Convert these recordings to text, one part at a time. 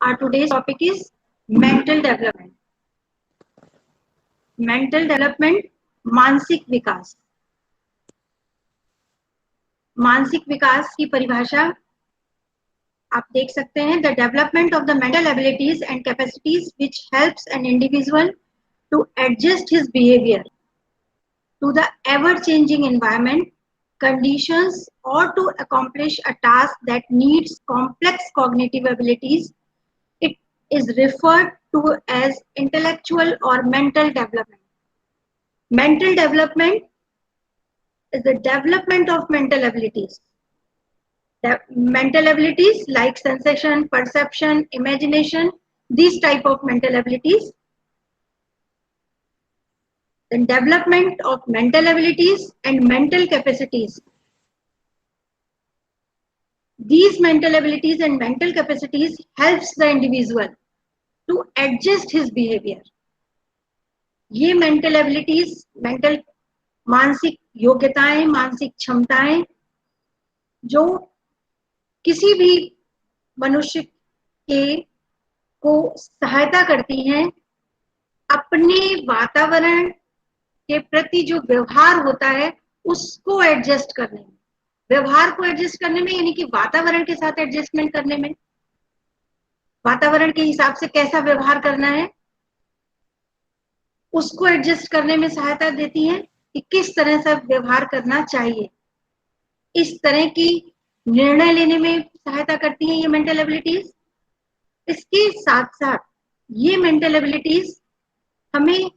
Our today's topic is mental development. Mental development, मानसिक विकास. मानसिक विकास की परिभाषा आप देख सकते हैं. The development of the mental abilities and capacities which helps an individual to adjust his behavior to the ever-changing environment, conditions, or to accomplish a task that needs complex cognitive abilities. It is referred to as intellectual or mental development. Mental development is the development of mental abilities. Mental abilities like sensation, perception, imagination, these type of mental abilities. Then development of mental abilities and mental capacities. These mental abilities and mental capacities helps the individual to adjust his behavior. ये mental abilities, mental मानसिक योग्यताएं, मानसिक क्षमताएं जो किसी भी मनुष्य के को सहायता करती हैं अपने वातावरण के प्रति जो व्यवहार होता है उसको एडजस्ट करने में. व्यवहार को एडजस्ट करने में यानी कि वातावरण के साथ एडजस्टमेंट करने में, वातावरण के हिसाब से कैसा व्यवहार करना है उसको एडजस्ट करने में सहायता देती है कि किस तरह से व्यवहार करना चाहिए. इस तरह की निर्णय लेने में सहायता करती हैं ये मेंटल एबिलिटीज. इसके साथ साथ ये मेंटल एबिलिटीज हमें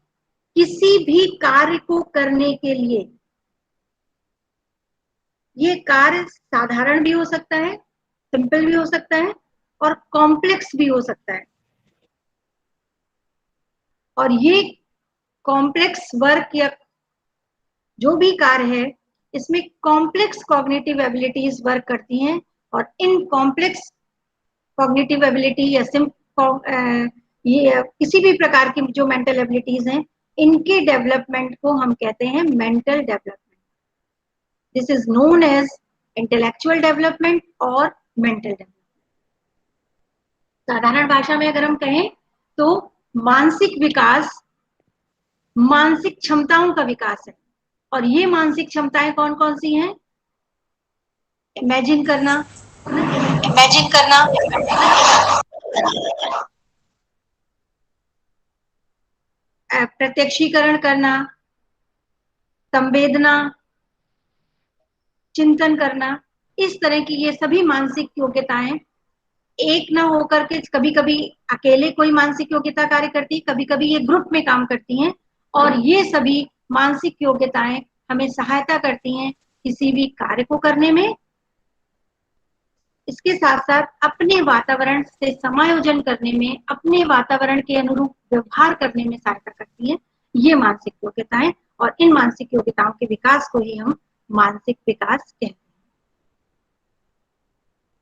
किसी भी कार्य को करने के लिए, ये कार्य साधारण भी हो सकता है, सिंपल भी हो सकता है और कॉम्प्लेक्स भी हो सकता है. और ये कॉम्प्लेक्स वर्क या जो भी कार्य है इसमें कॉम्प्लेक्स कॉग्निटिव एबिलिटीज वर्क करती हैं. और इन कॉम्प्लेक्स कॉग्निटिव एबिलिटी या ये किसी भी प्रकार की जो मेंटल एबिलिटीज हैं इनके डेवलपमेंट को हम कहते हैं mental development. This is known as intellectual development और मेंटल डेवलपमेंट. साधारण भाषा में अगर हम कहें तो मानसिक विकास मानसिक क्षमताओं का विकास है. और ये मानसिक क्षमताएं कौन कौन सी हैं? इमेजिन करना, प्रत्यक्षीकरण करना, संवेदना, चिंतन करना, इस तरह की ये सभी मानसिक योग्यताएं एक ना होकर के कभी कभी अकेले कोई मानसिक योग्यता कार्य करती है, कभी कभी ये ग्रुप में काम करती हैं. और ये सभी मानसिक योग्यताएं हमें सहायता करती हैं किसी भी कार्य को करने में. इसके साथ साथ अपने वातावरण से समायोजन करने में, अपने वातावरण के अनुरूप व्यवहार करने में सहायता करती हैं ये मानसिक योग्यताएं. और इन मानसिक योग्यताओं के विकास को ही हम मानसिक विकास कहते हैं.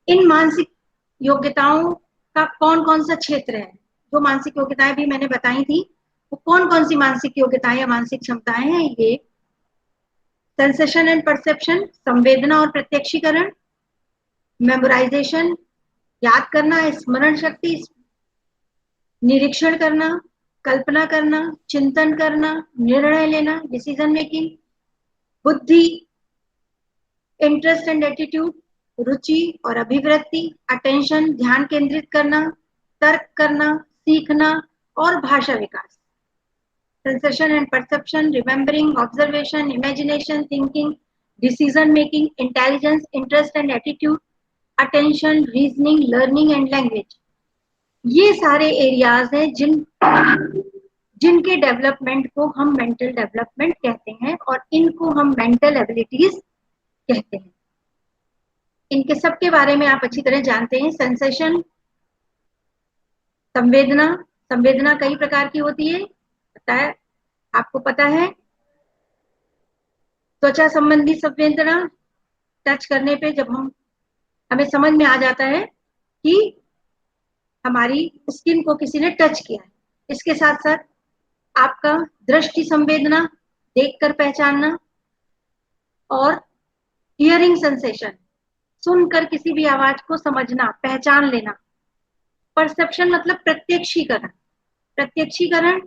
इन मानसिक योग्यताओं का कौन कौन सा क्षेत्र है? जो मानसिक योग्यताएं भी मैंने बताई थी वो कौन कौन सी मानसिक योग्यताएं या मानसिक क्षमताएं हैं? ये सेंसेशन एंड परसेप्शन, संवेदना और प्रत्यक्षीकरण, मेमोराइजेशन, याद करना, स्मरण शक्ति, निरीक्षण करना, कल्पना करना, चिंतन करना, निर्णय लेना, डिसीजन मेकिंग, बुद्धि, इंटरेस्ट एंड एटीट्यूड, रुचि और अभिवृत्ति, अटेंशन, ध्यान केंद्रित करना, तर्क करना, सीखना और भाषा विकास. Sensation and perception, remembering, observation, imagination, thinking, decision making, intelligence, interest and attitude, attention, reasoning, learning and language. ये सारे एरियाज हैं जिनके डेवलपमेंट को हम मेंटल डेवलपमेंट कहते हैं और इनको हम मेंटल एबिलिटीज कहते हैं. इनके सबके बारे में आप अच्छी तरह जानते हैं. सेंसेशन, संवेदना, संवेदना कई प्रकार की होती है, पता है आपको? पता है त्वचा संबंधी संवेदना, टच करने पे जब हमें समझ में आ जाता है कि हमारी स्किन को किसी ने टच किया है. इसके साथ साथ आपका दृष्टि संवेदना, देखकर पहचानना, और हियरिंग सेंसेशन, सुनकर किसी भी आवाज को समझना, पहचान लेना. परसेप्शन मतलब प्रत्यक्षीकरण। प्रत्यक्षीकरण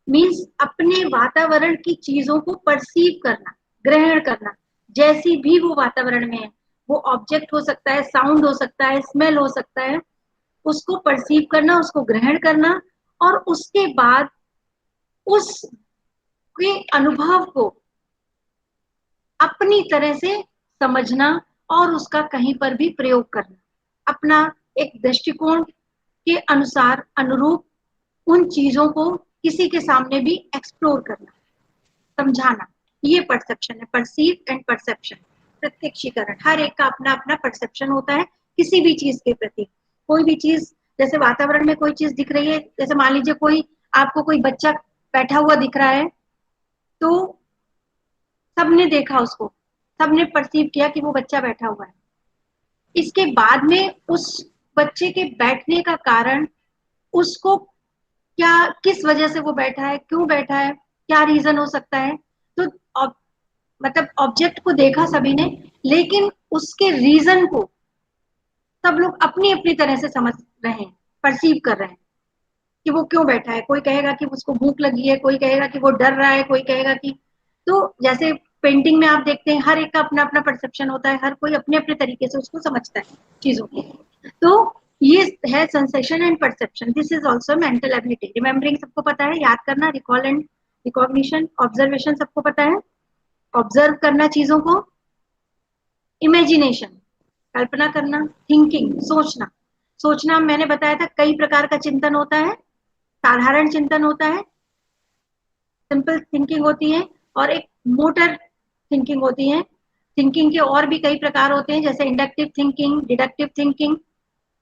मीन्स अपने वातावरण की चीजों को परसीव करना, ग्रहण करना, जैसी भी वो वातावरण में है। वो ऑब्जेक्ट हो सकता है, साउंड हो सकता है, स्मेल हो सकता है, उसको परसीव करना, उसको ग्रहण करना, और उसके बाद उसके अनुभव को अपनी तरह से समझना और उसका कहीं पर भी प्रयोग करना, अपना एक दृष्टिकोण के अनुसार अनुरूप उन चीजों को किसी के सामने भी एक्सप्लोर करना, समझाना। ये परसेप्शन है, परसीव एंड परसेप्शन, प्रत्यक्षीकरण। हर एक का अपना अपना परसेप्शन होता है किसी भी चीज के प्रति। कोई भी चीज, जैसे वातावरण में कोई चीज दिख रही है, जैसे मान लीजिए कोई आपको कोई बच्चा बैठा हुआ दिख रहा है, तो सबने देखा उसको, सबने परसीव किया कि वो बच्चा बैठा हुआ है। इसके बाद में उस बच्चे के बैठने का कारण, उसको क्या, किस वजह से वो बैठा है, क्यों बैठा है, क्या रीजन हो सकता है, तो मतलब ऑब्जेक्ट को देखा सभी ने, लेकिन उसके रीजन को सब लोग अपनी अपनी तरह से समझ रहे हैं, परसीव कर रहे हैं कि वो क्यों बैठा है। कोई कहेगा कि उसको भूख लगी है, कोई कहेगा कि वो डर रहा है, कोई कहेगा कि, तो जैसे पेंटिंग में आप देखते हैं हर एक का अपना अपना परसेप्शन होता है, हर कोई अपने अपने तरीके से उसको समझता है चीजों को। तो ये है sensation and perception. This is also mental ability. Remembering सबको पता है, याद करना, रिकॉल एंड रिकॉग्निशन, ऑब्जर्वेशन सबको पता है, ऑब्जर्व करना चीजों को, इमेजिनेशन कल्पना करना, थिंकिंग सोचना। सोचना मैंने बताया था कई प्रकार का चिंतन होता है, साधारण चिंतन होता है, सिंपल थिंकिंग होती है, और एक मोटर थिंकिंग होती है। थिंकिंग के और भी कई प्रकार होते हैं, जैसे इंडक्टिव थिंकिंग, डिडक्टिव थिंकिंग,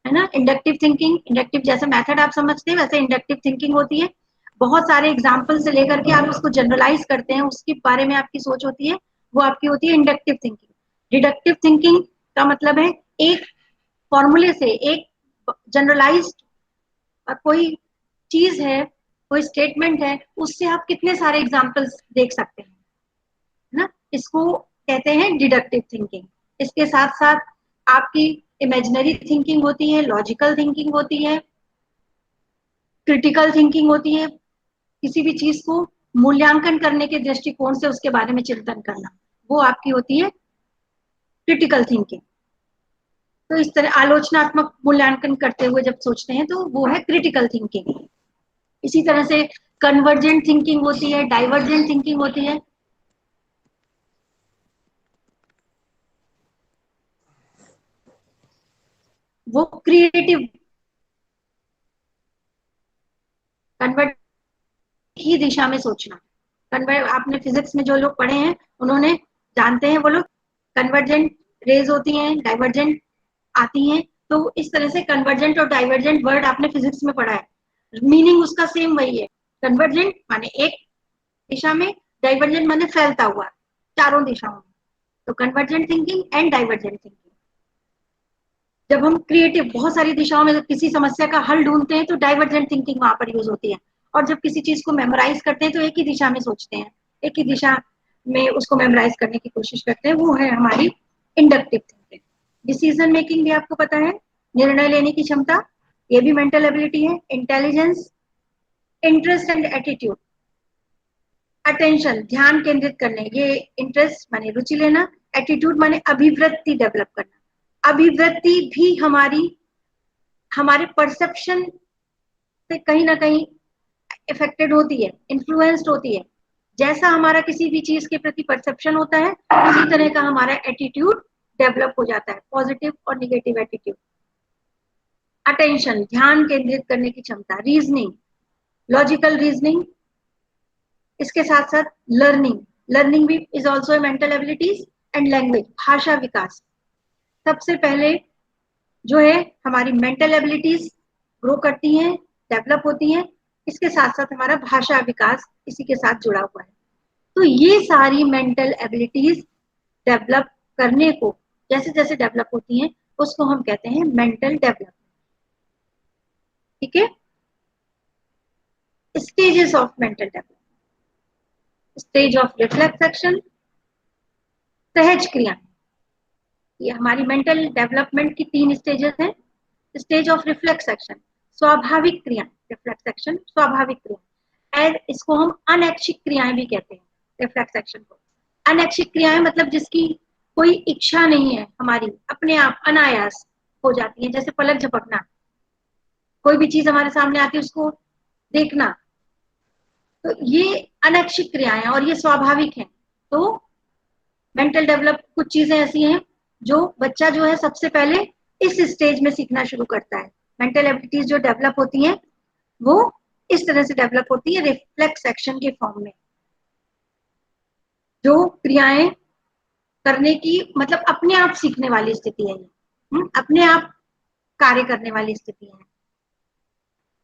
है ना। इंडक्टिव थिंकिंग, इंडक्टिव जैसे मेथड आप समझते हैं वैसे इंडक्टिव थिंकिंग होती है। बहुत सारे एग्जाम्पल से लेकर के आप उसको जनरलाइज करते हैं, उसके बारे में आपकी सोच होती है, वो आपकी होती है इंडक्टिव थिंकिंग। डिडक्टिव थिंकिंग का मतलब है एक फॉर्मूले से, एक जनरलाइज्ड कोई चीज है, कोई स्टेटमेंट है, उससे आप कितने सारे एग्जाम्पल्स देख सकते हैं, है ना। इसको कहते हैं डिडक्टिव थिंकिंग। इसके साथ साथ आपकी इमेजिनरी थिंकिंग होती है, लॉजिकल थिंकिंग होती है, क्रिटिकल थिंकिंग होती है, किसी भी चीज को मूल्यांकन करने के दृष्टिकोण से उसके बारे में चिंतन करना, वो आपकी होती है क्रिटिकल थिंकिंग। तो इस तरह आलोचनात्मक मूल्यांकन करते हुए जब सोचते हैं तो वो है क्रिटिकल थिंकिंग। इसी तरह से कन्वर्जेंट थिंकिंग होती है, डाइवर्जेंट थिंकिंग होती है। वो क्रिएटिव, कन्वर्ट ही दिशा में सोचना। कन्वर्ट, आपने फिजिक्स में जो लोग पढ़े हैं उन्होंने जानते हैं, वो लोग कन्वर्जेंट रेज होती हैं, डाइवर्जेंट आती हैं। तो इस तरह से कन्वर्जेंट और डाइवर्जेंट वर्ड आपने फिजिक्स में पढ़ा है, मीनिंग उसका सेम वही है। कन्वर्जेंट माने एक दिशा में, डाइवर्जेंट माने फैलता हुआ चारों दिशाओं में। तो convergent thinking and divergent thinking. जब हम क्रिएटिव बहुत सारी दिशाओं में किसी समस्या का हल ढूंढते हैं तो डाइवर्जेंट थिंकिंग वहां पर यूज होती है। और जब किसी चीज को मेमोराइज करते हैं तो एक ही दिशा में सोचते हैं, एक ही दिशा में उसको मेमोराइज करने की कोशिश करते हैं, वो है हमारी इंडक्टिव थिंकिंग। डिसीजन मेकिंग भी आपको पता है, निर्णय लेने की क्षमता, ये भी मेंटल एबिलिटी है। Intelligence, interest and attitude, attention ध्यान केंद्रित करने, ये इंटरेस्ट माने रुचि लेना, एटीट्यूड माने अभिवृत्ति डेवलप करना। अभिवृत्ति भी हमारे परसेप्शन से कहीं ना कहीं इफेक्टेड होती है, इन्फ्लुएंस्ड होती है। जैसा हमारा किसी भी चीज के प्रति परसेप्शन होता है उसी तरह का हमारा एटीट्यूड डेवलप हो जाता है, पॉजिटिव और निगेटिव एटीट्यूड। अटेंशन ध्यान केंद्रित करने की क्षमता, रीजनिंग, लॉजिकल रीजनिंग। इसके साथ साथ लर्निंग, लर्निंग भी is also mental abilities. And language, भाषा विकास। सबसे पहले जो है हमारी मेंटल एबिलिटीज ग्रो करती हैं, डेवलप होती हैं, इसके साथ साथ हमारा भाषा विकास इसी के साथ जुड़ा हुआ है। तो ये सारी मेंटल एबिलिटीज डेवलप करने को, जैसे जैसे डेवलप होती हैं उसको हम कहते हैं मेंटल डेवलपमेंट। ठीक है। Stages of mental development, stage of reflex action, सहज क्रिया। ये हमारी मेंटल डेवलपमेंट की 3 स्टेजेस हैं। स्टेज ऑफ रिफ्लेक्स एक्शन, स्वाभाविक क्रियाएं, रिफ्लेक्स एक्शन स्वाभाविक क्रिया। एज इसको हम अनैच्छिक क्रियाएं भी कहते हैं, रिफ्लेक्स एक्शन को। अनैच्छिक क्रियाएं मतलब जिसकी कोई इच्छा नहीं है, हमारी अपने आप अनायास हो जाती है, जैसे पलक झपकना, कोई भी चीज हमारे सामने आती है उसको देखना, तो ये अनैच्छिक क्रियाएं और ये स्वाभाविक है। तो मेंटल डेवलप कुछ चीजें ऐसी हैं जो बच्चा जो है सबसे पहले इस स्टेज में सीखना शुरू करता है। मेंटल एबिलिटीज जो डेवलप होती हैं वो इस तरह से डेवलप होती है, रिफ्लेक्स एक्शन के फॉर्म में, जो क्रियाएं करने की मतलब अपने आप सीखने वाली स्थिति है ये, अपने आप कार्य करने वाली स्थिति है।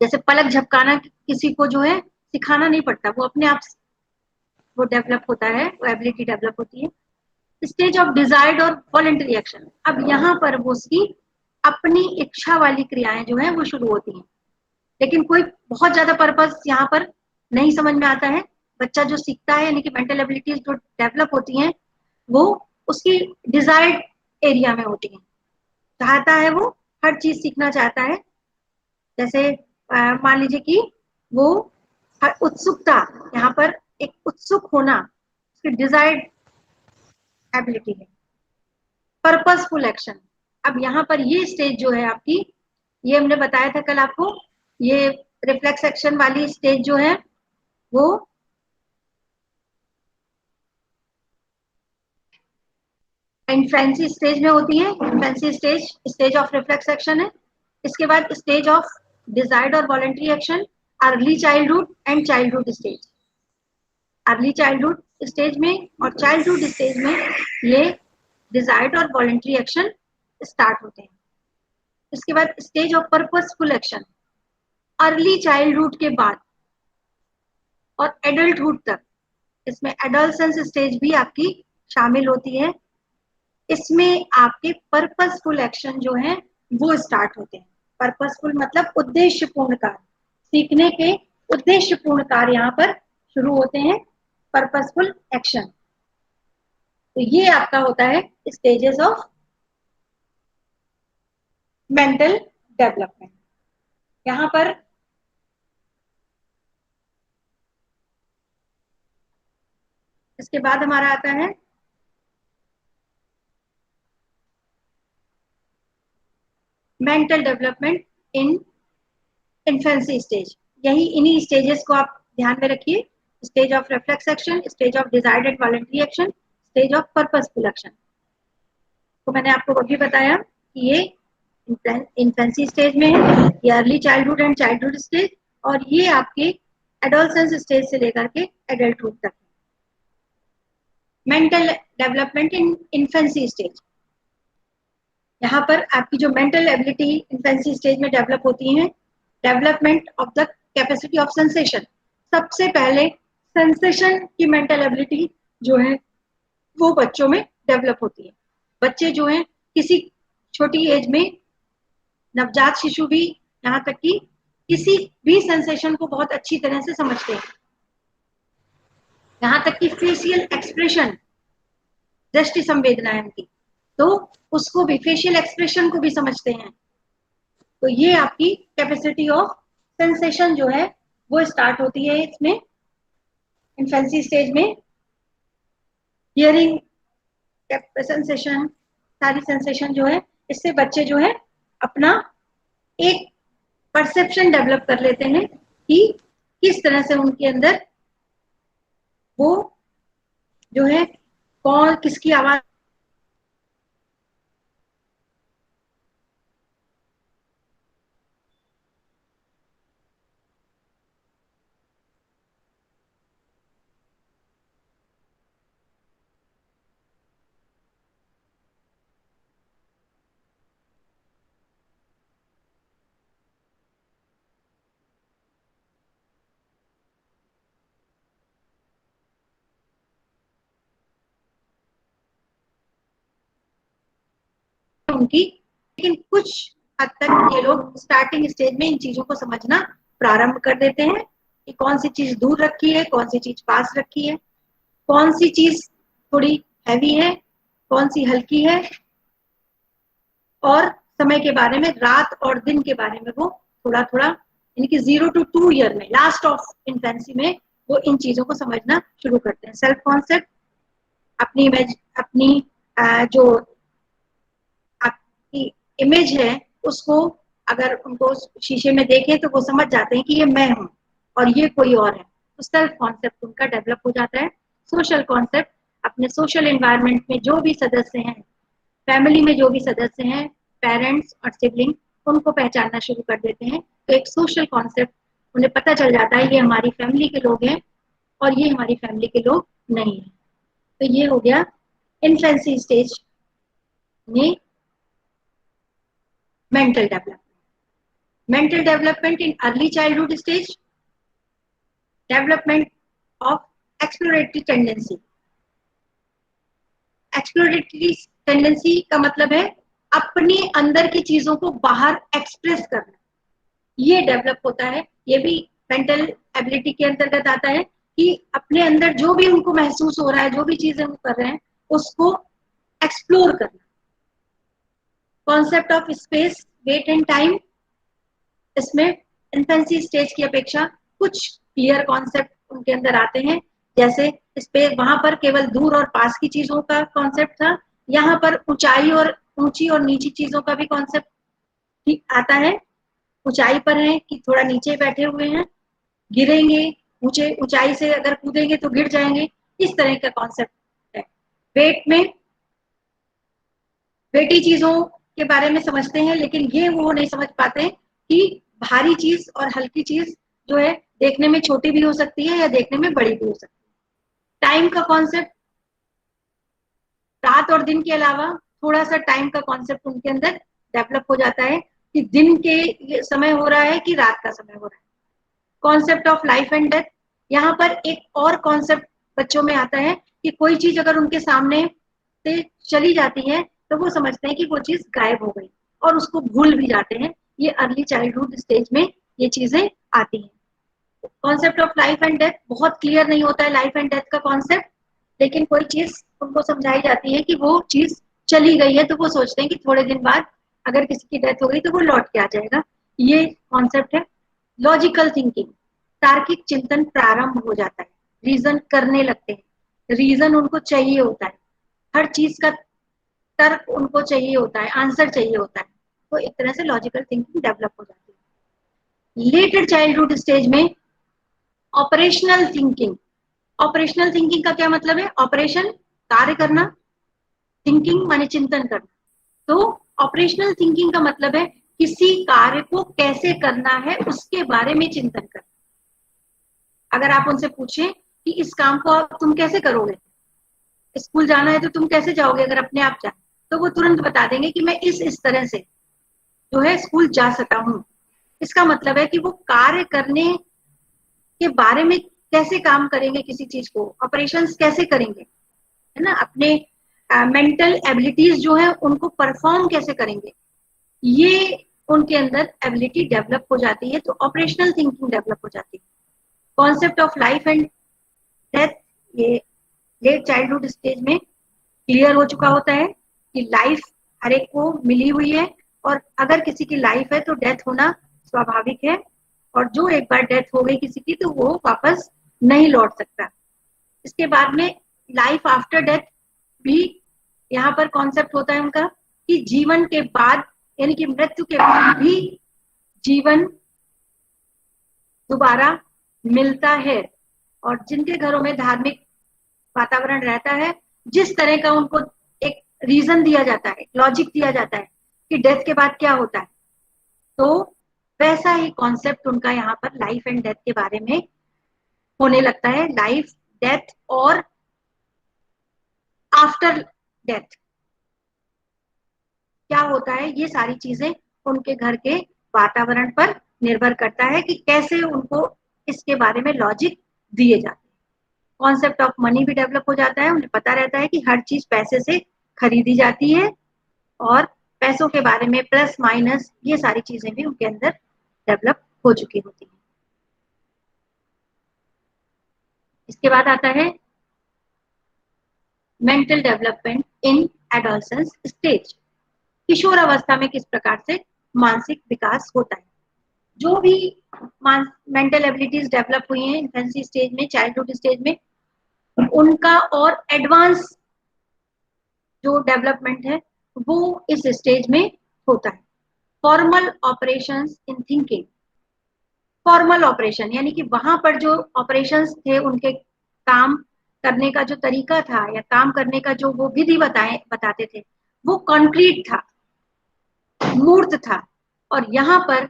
जैसे पलक झपकाना किसी को जो है सिखाना नहीं पड़ता, वो अपने आप वो डेवलप होता है, वो एबिलिटी डेवलप होती है। स्टेज ऑफ डिजायर्ड और वॉलंटरी एक्शन, अब यहाँ पर वो उसकी अपनी इच्छा वाली क्रियाएं जो है वो शुरू होती हैं, लेकिन कोई बहुत ज्यादा पर्पस यहाँ पर नहीं समझ में आता है। बच्चा जो सीखता है यानी कि मेंटल एबिलिटीज जो डेवलप होती हैं वो उसकी डिजायर्ड एरिया में होती हैं, चाहता है वो हर चीज सीखना चाहता है। जैसे मान लीजिए कि वो उत्सुकता, यहाँ पर एक उत्सुक होना उसकी डिजायर्ड एबिलिटी है। पर्पसफुल एक्शन, अब यहाँ पर ये स्टेज जो है आपकी, ये हमने बताया था कल आपको, ये रिफ्लेक्स एक्शन वाली स्टेज जो है वो इन्फेंसी स्टेज में होती है। Infancy stage stage of reflex action है। इसके बाद स्टेज ऑफ डिजायर्ड और voluntary action, early childhood and childhood stage. Early childhood stage में और चाइल्डहुड स्टेज में ये डिजायर्ड और वॉलंटरी एक्शन स्टार्ट होते हैं। इसके बाद stage of purposeful action, early childhood के बाद और एडल्टहुड तक, इसमें एडोलसेंस स्टेज भी आपकी शामिल होती है। इसमें आपके पर्पसफुल एक्शन जो है वो स्टार्ट होते हैं। पर्पसफुल मतलब उद्देश्यपूर्ण कार्य, सीखने के उद्देश्यपूर्ण कार्य यहाँ पर शुरू होते हैं, पर्पसफुल एक्शन। तो ये आपका होता है स्टेजेस ऑफ मेंटल डेवलपमेंट। यहाँ पर इसके बाद हमारा आता है मेंटल डेवलपमेंट इन इन्फेंसी स्टेज। यही इन्हीं स्टेजेस को आप ध्यान में रखिए, stage of reflex action, stage of desired and voluntary action, stage of purposeful action. तो मैंने आपको अभी बताया कि ये इन्फेंसी स्टेज में है, ये early childhood and childhood stage, और ये आपके एडोलसेंस स्टेज से लेकर के एडल्टहुड तक। मेंटल डेवलपमेंट इन इन्फेंसी स्टेज, यहाँ पर आपकी जो मेंटल एबिलिटी इन्फेंसी स्टेज में डेवलप होती है, development of the capacity of sensation. सबसे पहले सेंसेशन की मेंटल एबिलिटी जो है वो बच्चों में डेवलप होती है। बच्चे जो हैं किसी छोटी एज में, नवजात शिशु भी, यहाँ तक कि किसी भी सेंसेशन को बहुत अच्छी तरह से समझते हैं, यहाँ तक कि फेशियल एक्सप्रेशन, दृष्टि संवेदना है उनकी, तो उसको भी, फेशियल एक्सप्रेशन को भी समझते हैं। तो ये आपकी कैपेसिटी ऑफ सेंसेशन जो है वो स्टार्ट होती है इसमें, इन्फेंसी स्टेज में। हियरिंग सेंसेशन, सारी सेंसेशन जो है, इससे बच्चे जो है अपना एक परसेप्शन डेवलप कर लेते हैं कि किस तरह से उनके अंदर वो जो है कौन किसकी आवाज उनकी। लेकिन कुछ हद तक ये लोग स्टार्टिंग स्टेज में इन चीजों को समझना प्रारंभ कर देते हैं कि कौन सी चीज दूर रखी है, कौन सी चीज पास रखी है, कौन सी चीज थोड़ी हैवी है, कौन सी हल्की है, और समय के बारे में, रात और दिन के बारे में वो थोड़ा थोड़ा, यानी कि 0 to 2 ईयर में, लास्ट ऑफ इन्फेंसी में वो इन चीजों को समझना शुरू करते हैं। सेल्फ कॉन्सेप्ट, अपनी इमेज, अपनी जो आपकी इमेज है उसको अगर उनको शीशे में देखें तो वो समझ जाते हैं कि ये मैं हूँ और ये कोई और है, तो सेल्फ कॉन्सेप्ट उनका डेवलप हो जाता है। सोशल कॉन्सेप्ट, अपने सोशल एनवायरनमेंट में जो भी सदस्य हैं, फैमिली में जो भी सदस्य हैं, पेरेंट्स और सिबलिंग, उनको पहचानना शुरू कर देते हैं। तो एक सोशल कॉन्सेप्ट उन्हें पता चल जाता है, ये हमारी फैमिली के लोग हैं और ये हमारी फैमिली के लोग नहीं है। तो ये हो गया इन्फेंसी स्टेज में mental development. Mental development in early childhood stage, development of exploratory tendency. Exploratory tendency का मतलब है अपने अंदर की चीजों को बाहर एक्सप्रेस करना, ये डेवलप होता है। ये भी मेंटल एबिलिटी के अंतर्गत आता है कि अपने अंदर जो भी उनको महसूस हो रहा है, जो भी चीजें वो कर रहे हैं, उसको एक्सप्लोर करना। Concept of space, weight and time, इसमें इन्फेंसी स्टेज की अपेक्षा कुछ क्लियर कॉन्सेप्ट उनके अंदर आते हैं। जैसे स्पेस, वहां पर केवल दूर और पास की चीजों का कॉन्सेप्ट था, यहाँ पर ऊंचाई और ऊंची और नीची चीजों का भी कॉन्सेप्ट आता है। ऊंचाई पर है कि थोड़ा नीचे बैठे हुए हैं, गिरेंगे, ऊंचाई से अगर कूदेंगे तो गिर जाएंगे, इस तरह का कॉन्सेप्ट है। वेट में वेटी चीजों के बारे में समझते हैं, लेकिन ये वो नहीं समझ पाते कि भारी चीज और हल्की चीज जो है देखने में छोटी भी हो सकती है या देखने में बड़ी भी हो सकती है। टाइम का कॉन्सेप्ट, रात और दिन के अलावा थोड़ा सा टाइम का कॉन्सेप्ट उनके अंदर डेवलप हो जाता है कि दिन के समय हो रहा है कि रात का समय हो रहा है। Concept of life and death, यहाँ पर एक और कॉन्सेप्ट बच्चों में आता है कि कोई चीज अगर उनके सामने से चली जाती है तो वो समझते हैं कि वो चीज गायब हो गई और उसको भूल भी जाते हैं। ये अर्ली चाइल्डहुड स्टेज में ये चीजें आती हैं। Concept of life and death बहुत क्लियर नहीं होता है, लाइफ एंड डेथ का कॉन्सेप्ट, लेकिन कोई चीज उनको समझाई जाती है कि वो चीज चली गई है तो वो सोचते हैं कि थोड़े दिन बाद अगर किसी की डेथ हो गई तो वो लौट के आ जाएगा, ये कॉन्सेप्ट है। लॉजिकल थिंकिंग, तार्किक चिंतन प्रारंभ हो जाता है, रीजन करने लगते हैं, रीजन उनको चाहिए होता है, हर चीज का तर्क उनको चाहिए होता है, आंसर चाहिए होता है, तो एक तरह से लॉजिकल थिंकिंग डेवलप हो जाती है। लेटर चाइल्डहुड स्टेज में ऑपरेशनल थिंकिंग। ऑपरेशनल थिंकिंग का क्या मतलब है? ऑपरेशन, कार्य करना, थिंकिंग माने चिंतन करना। तो ऑपरेशनल थिंकिंग का मतलब है किसी कार्य को कैसे करना है उसके बारे में चिंतन करना। अगर आप उनसे पूछें कि इस काम को तुम कैसे करोगे, स्कूल जाना है तो तुम कैसे जाओगे अगर अपने आप जाए, तो वो तुरंत बता देंगे कि मैं इस तरह से जो है स्कूल जा सका हूँ। इसका मतलब है कि वो कार्य करने के बारे में कैसे काम करेंगे, किसी चीज को ऑपरेशंस कैसे करेंगे, है ना, अपने मेंटल एबिलिटीज जो है उनको परफॉर्म कैसे करेंगे, ये उनके अंदर एबिलिटी डेवलप हो जाती है। तो ऑपरेशनल थिंकिंग डेवलप हो जाती है। Concept of life and death, ये लेट चाइल्डहुड स्टेज में क्लियर हो चुका होता है कि लाइफ हर एक को मिली हुई है और अगर किसी की लाइफ है तो डेथ होना स्वाभाविक है, और जो एक बार डेथ हो गई किसी की तो वो वापस नहीं लौट सकता। इसके बाद में लाइफ आफ्टर डेथ भी यहाँ पर कॉन्सेप्ट होता है उनका कि जीवन के बाद, यानी कि मृत्यु के बाद भी जीवन दोबारा मिलता है। और जिनके घरों में धार्मिक वातावरण रहता है, जिस तरह का उनको एक रीजन दिया जाता है, लॉजिक दिया जाता है कि डेथ के बाद क्या होता है, तो वैसा ही कॉन्सेप्ट उनका यहाँ पर लाइफ एंड डेथ के बारे में होने लगता है। लाइफ, डेथ और आफ्टर डेथ क्या होता है, ये सारी चीजें उनके घर के वातावरण पर निर्भर करता है कि कैसे उनको इसके बारे में लॉजिक दिए जाते हैं। कॉन्सेप्ट ऑफ मनी भी डेवलप हो जाता है, उन्हें पता रहता है कि हर चीज पैसे से खरीदी जाती है और पैसों के बारे में प्लस माइनस ये सारी चीजें भी उनके अंदर डेवलप हो चुकी होती है। इसके बाद आता है mental development in adolescence stage. किशोर अवस्था में किस प्रकार से मानसिक विकास होता है। जो भी मेंटल एबिलिटीज डेवलप हुई हैं इन्फेंसी स्टेज में, चाइल्डहुड स्टेज में, उनका और एडवांस जो डेवलपमेंट है वो इस स्टेज में होता है। Formal operations in thinking, formal operation यानी कि वहां पर जो ऑपरेशंस थे, उनके काम करने का जो तरीका था या काम करने का जो वो विधि बताते थे, वो कॉन्क्रीट था, मूर्त था। और यहाँ पर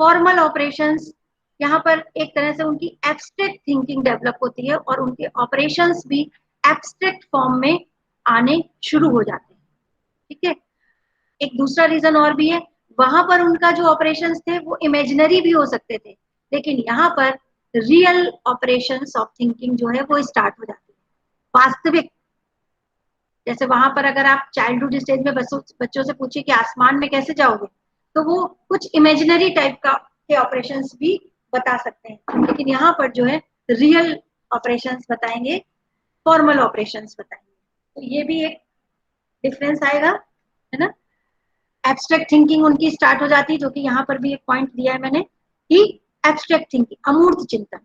फॉर्मल ऑपरेशंस, यहाँ पर एक तरह से उनकी एब्स्ट्रैक्ट थिंकिंग डेवलप होती है और उनके ऑपरेशंस भी एब्स्ट्रैक्ट फॉर्म में आने शुरू हो जाते हैं। ठीक है, एक दूसरा रीजन और भी है, वहां पर उनका जो ऑपरेशंस थे वो इमेजिनरी भी हो सकते थे, लेकिन यहाँ पर रियल ऑपरेशंस ऑफ थिंकिंग जो है वो स्टार्ट हो जाती है, वास्तविक। जैसे वहां पर अगर आप चाइल्डहुड स्टेज में बच्चों से पूछिए कि आसमान में कैसे जाओगे, तो वो कुछ इमेजिनरी टाइप का के ऑपरेशंस भी बता सकते हैं, लेकिन यहाँ पर जो है रियल ऑपरेशंस बताएंगे, फॉर्मल ऑपरेशंस बताएंगे। तो ये भी एक डिफरेंस आएगा, है ना। एब्स्ट्रैक्ट थिंकिंग उनकी स्टार्ट हो जाती है, जो कि यहाँ पर भी एक पॉइंट दिया है मैंने कि एब्स्ट्रैक्ट थिंकिंग, अमूर्त चिंतन,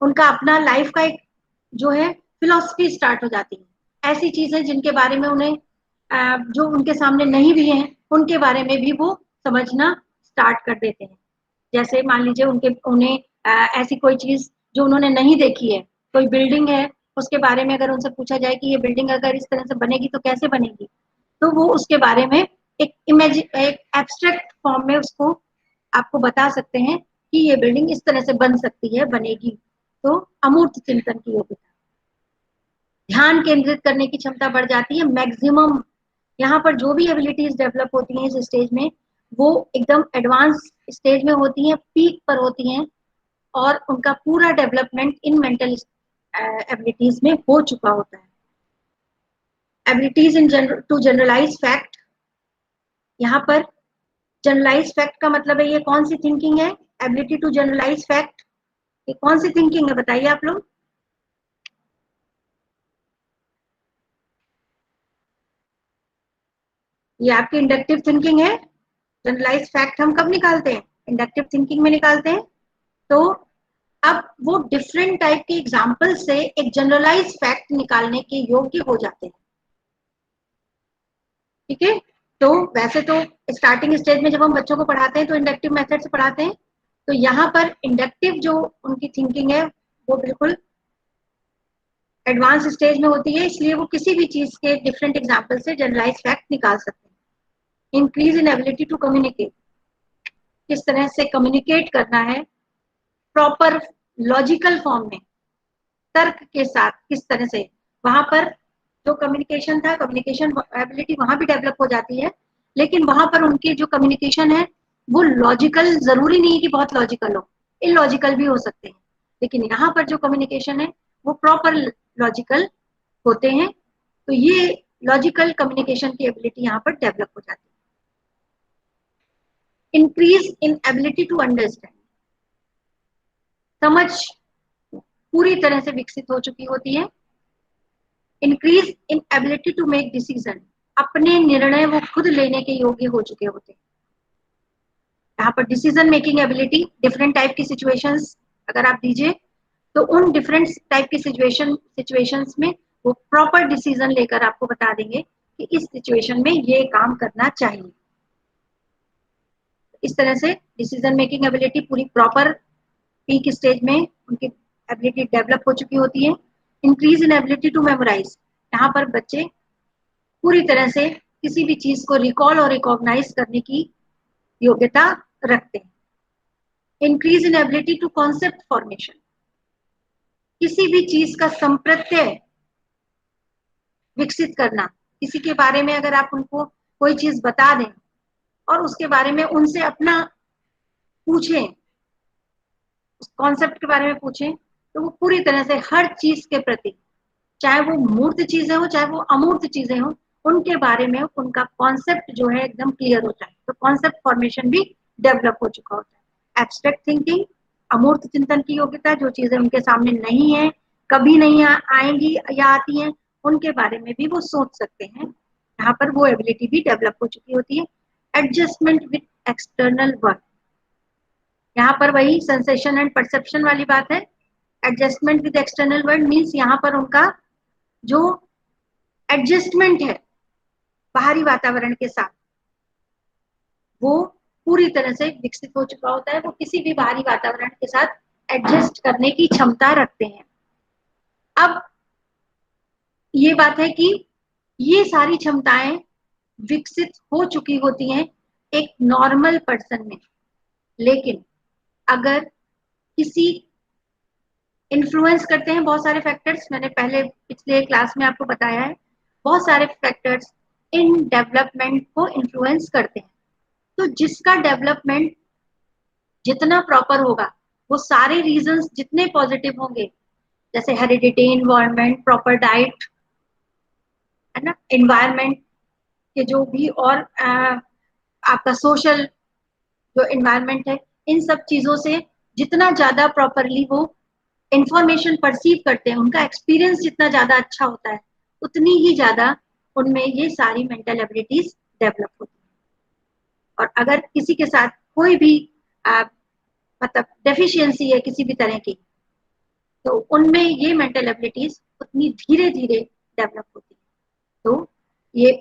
उनका अपना लाइफ का एक जो है फिलॉसफी स्टार्ट हो जाती है। ऐसी चीजें जिनके बारे में उन्हें जो उनके सामने नहीं भी हैं, उनके बारे में भी वो समझना स्टार्ट कर देते हैं। जैसे मान लीजिए उन्हें ऐसी कोई चीज जो उन्होंने नहीं देखी है, कोई बिल्डिंग है, उसके बारे में अगर उनसे पूछा जाए कि ये बिल्डिंग अगर इस तरह से बनेगी तो कैसे बनेगी, तो वो उसके बारे में एक एब्स्ट्रैक्ट फॉर्म में उसको आपको बता सकते हैं कि ये बिल्डिंग इस तरह से बन सकती है, बनेगी। तो अमूर्त चिंतन की योग्यता, ध्यान केंद्रित करने की क्षमता बढ़ जाती है मैक्सिमम। यहाँ पर जो भी एबिलिटीज डेवलप होती हैं इस स्टेज में, वो एकदम एडवांस स्टेज में होती हैं, पीक पर होती हैं, और उनका पूरा डेवलपमेंट इन मेंटल एबिलिटीज में हो चुका होता है। Abilities in to generalise fact, यहाँ पर जनरलाइज फैक्ट का मतलब है ये कौन सी थिंकिंग है, एबिलिटी टू जनरलाइज फैक्ट, ये कौन सी थिंकिंग है बताइए आप लोग। ये आपकी इंडक्टिव थिंकिंग है। जनरलाइज फैक्ट हम कब निकालते हैं, इंडक्टिव थिंकिंग में निकालते हैं। तो अब वो डिफरेंट टाइप के एग्जाम्पल से एक जनरलाइज फैक्ट निकालने के योग्य हो जाते हैं। ठीक है, तो वैसे तो स्टार्टिंग स्टेज में जब हम बच्चों को पढ़ाते हैं तो इंडक्टिव मेथड से पढ़ाते हैं, तो यहाँ पर इंडक्टिव जो उनकी थिंकिंग है वो बिल्कुल एडवांस स्टेज में होती है, इसलिए वो किसी भी चीज के डिफरेंट एग्जाम्पल से जनरलाइज फैक्ट निकाल सकते हैं। Increase in ability to communicate, किस तरह से कम्युनिकेट करना है प्रॉपर लॉजिकल फॉर्म में, तर्क के साथ, किस तरह से वहां पर जो कम्युनिकेशन था, कम्युनिकेशन एबिलिटी वहां भी डेवलप हो जाती है, लेकिन वहां पर उनके जो कम्युनिकेशन है वो लॉजिकल, जरूरी नहीं कि बहुत लॉजिकल हो, इलॉजिकल भी हो सकते हैं, लेकिन यहाँ पर जो कम्युनिकेशन है वो प्रॉपर लॉजिकल होते हैं। तो ये लॉजिकल कम्युनिकेशन की एबिलिटी यहाँ पर डेवलप हो जाती है। Increase in ability to understand, समझ पूरी तरह से विकसित हो चुकी होती है। Increase in ability to make decision, अपने निर्णय वो खुद लेने के योग्य हो चुके होते हैं। यहाँ पर decision making ability, different type की सिचुएशंस अगर आप दीजिए तो उन डिफरेंट टाइप की सिचुएशंस में वो प्रॉपर डिसीजन लेकर आपको बता देंगे कि इस सिचुएशन में ये काम करना चाहिए। इस तरह से डिसीजन मेकिंग एबिलिटी पूरी प्रॉपर पीक स्टेज में उनकी एबिलिटी डेवलप हो चुकी होती है। Increase in ability to memorise, यहाँ पर बच्चे पूरी तरह से किसी भी चीज को रिकॉल और रिकॉग्नाइज करने की योग्यता रखते हैं। Increase in ability to concept formation, किसी भी चीज का संप्रत्यय विकसित करना, किसी के बारे में अगर आप उनको कोई चीज बता दें और उसके बारे में उनसे अपना पूछें, उस कॉन्सेप्ट के बारे में पूछें, तो वो पूरी तरह से हर चीज के प्रति, चाहे वो मूर्त चीजें हो चाहे वो अमूर्त चीजें हो, उनके बारे में उनका कॉन्सेप्ट जो है एकदम क्लियर होता है। तो कॉन्सेप्ट फॉर्मेशन भी डेवलप हो चुका होता है। एब्स्ट्रैक्ट थिंकिंग, अमूर्त चिंतन की योग्यता, जो चीजें उनके सामने नहीं है, कभी नहीं आएंगी या आती हैं, उनके बारे में भी वो सोच सकते हैं। यहाँ पर वो एबिलिटी भी डेवलप हो चुकी होती है। एडजस्टमेंट विथ एक्सटर्नल वर्क, यहाँ पर वही सेंसेशन एंड परसेप्शन वाली बात है। Adjustment with external world means यहाँ पर उनका जो एडजस्टमेंट है बाहरी वातावरण के साथ वो पूरी तरह से विकसित हो चुका होता है। वो किसी भी बाहरी वातावरण के साथ एडजस्ट करने की क्षमता रखते हैं। अब ये बात है कि ये सारी क्षमताएं विकसित हो चुकी होती हैं एक नॉर्मल पर्सन में, लेकिन अगर किसी इन्फ्लुएंस करते हैं बहुत सारे फैक्टर्स, मैंने पहले पिछले क्लास में आपको बताया है, बहुत सारे फैक्टर्स इन डेवलपमेंट को इन्फ्लुएंस करते हैं। तो जिसका डेवलपमेंट जितना प्रॉपर होगा वो सारे रीजंस जितने पॉजिटिव होंगे, जैसे हेरिडिटी, इन्वायरमेंट, प्रॉपर डाइट, है ना, एनवायरमेंट के जो भी और आपका सोशल जो एनवायरमेंट है, इन सब चीजों से जितना ज्यादा प्रॉपरली वो इंफॉर्मेशन परसीव करते हैं, उनका एक्सपीरियंस जितना ज्यादा अच्छा होता है, उतनी ही ज्यादा उनमें ये सारी मेंटल एबिलिटीज डेवलप होती है। और अगर किसी के साथ कोई भी मतलब डेफिशिएंसी है किसी भी तरह की, तो उनमें ये मेंटल एबिलिटीज उतनी धीरे धीरे डेवलप होती है। तो ये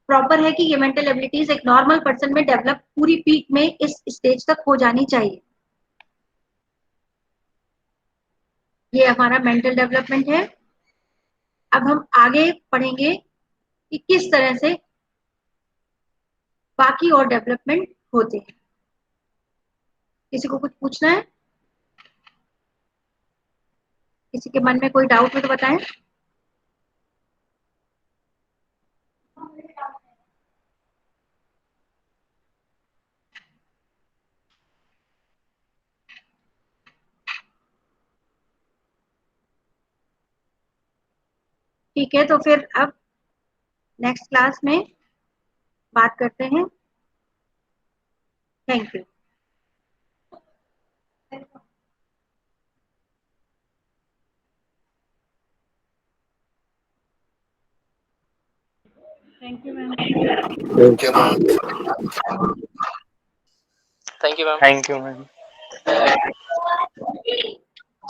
प्रॉपर है कि ये मेंटल एबिलिटीज एक नॉर्मल पर्सन में डेवलप पूरी पीक में इस स्टेज तक हो जानी चाहिए। ये हमारा मेंटल डेवलपमेंट है। अब हम आगे पढ़ेंगे कि किस तरह से बाकी और डेवलपमेंट होते हैं। किसी को कुछ पूछना है? किसी के मन में कोई डाउट हो तो बताएं। ठीक है, तो फिर अब नेक्स्ट क्लास में बात करते हैं। Thank you. Thank you ma'am. Thank you, ma'am. Thank you, ma'am. Thank you, ma'am.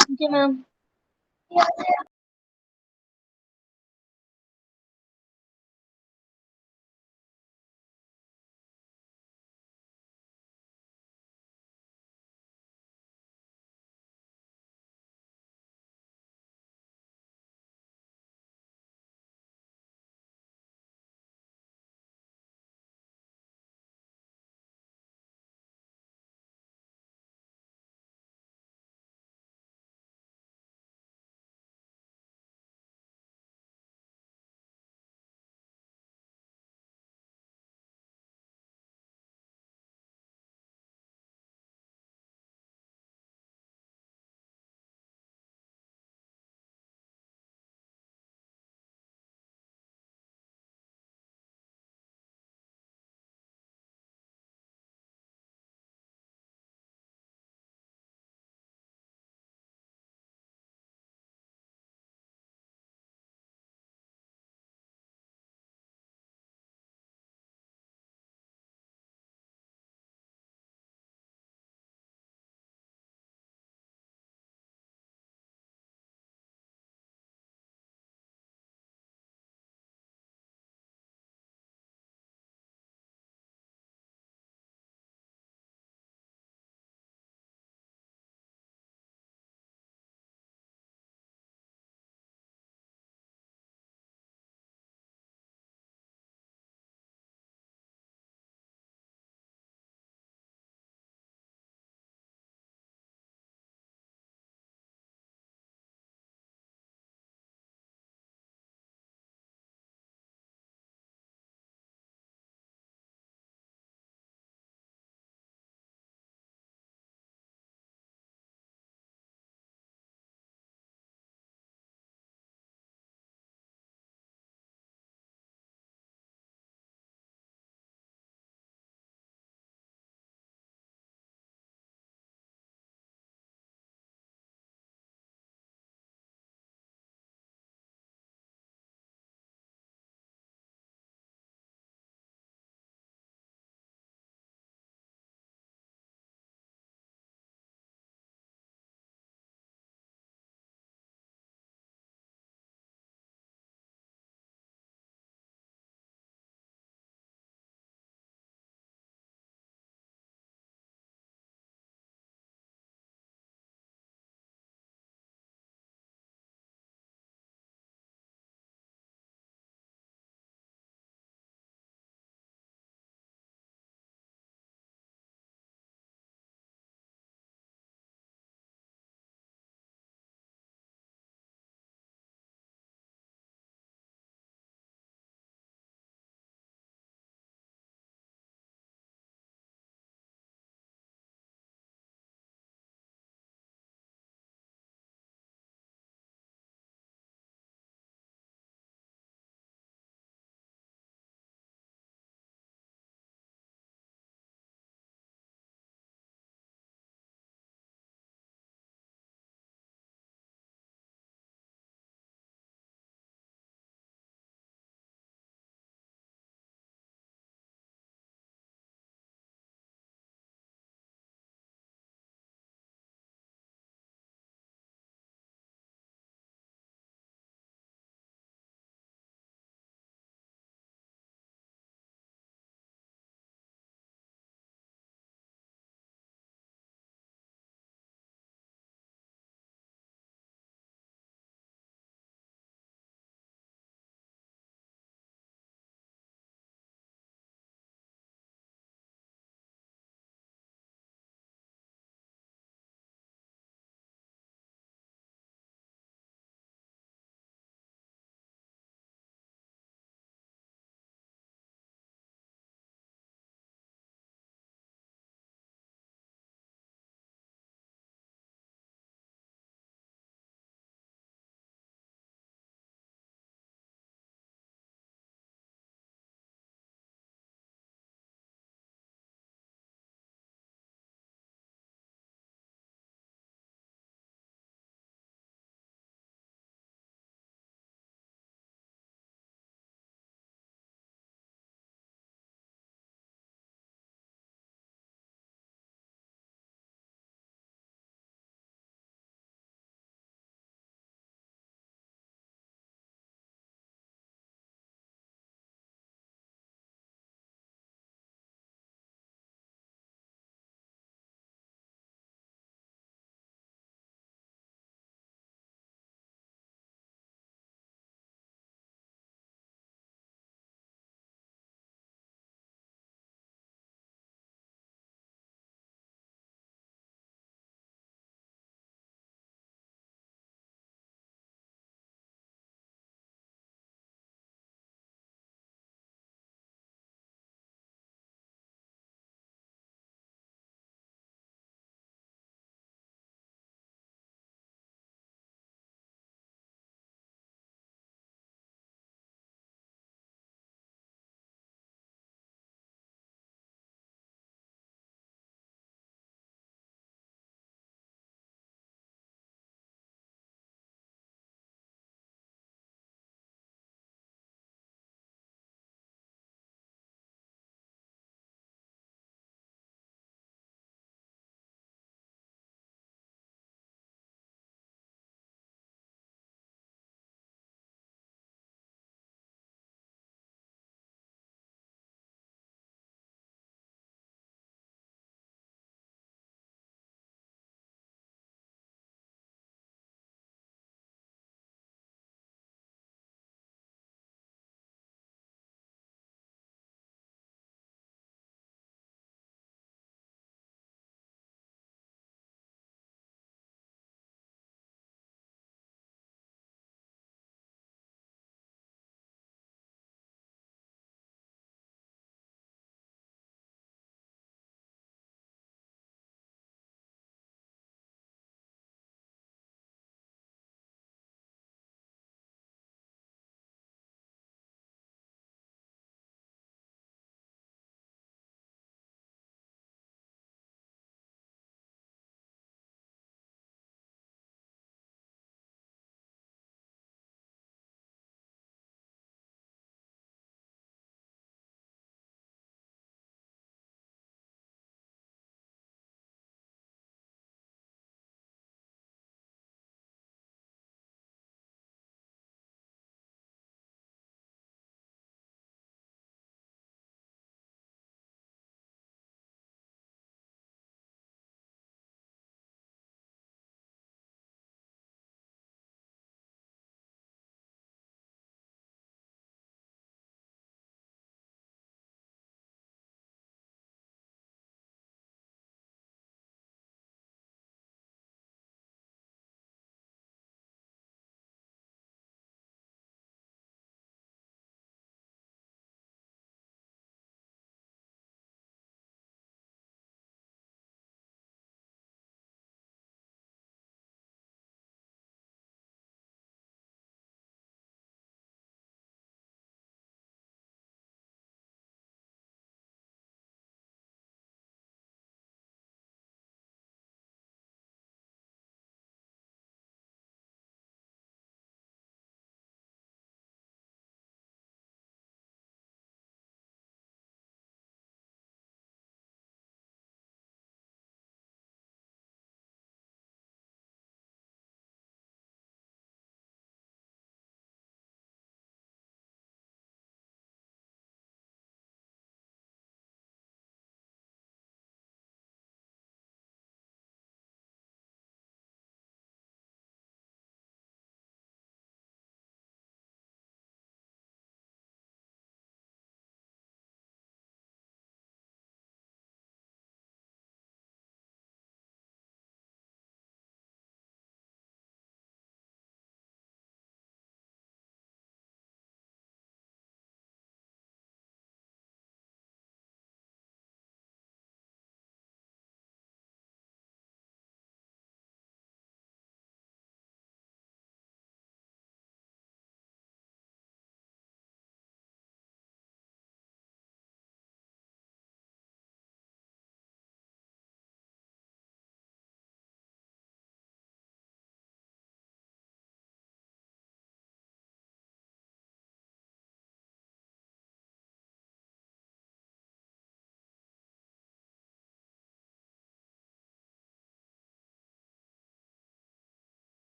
Thank you ma'am.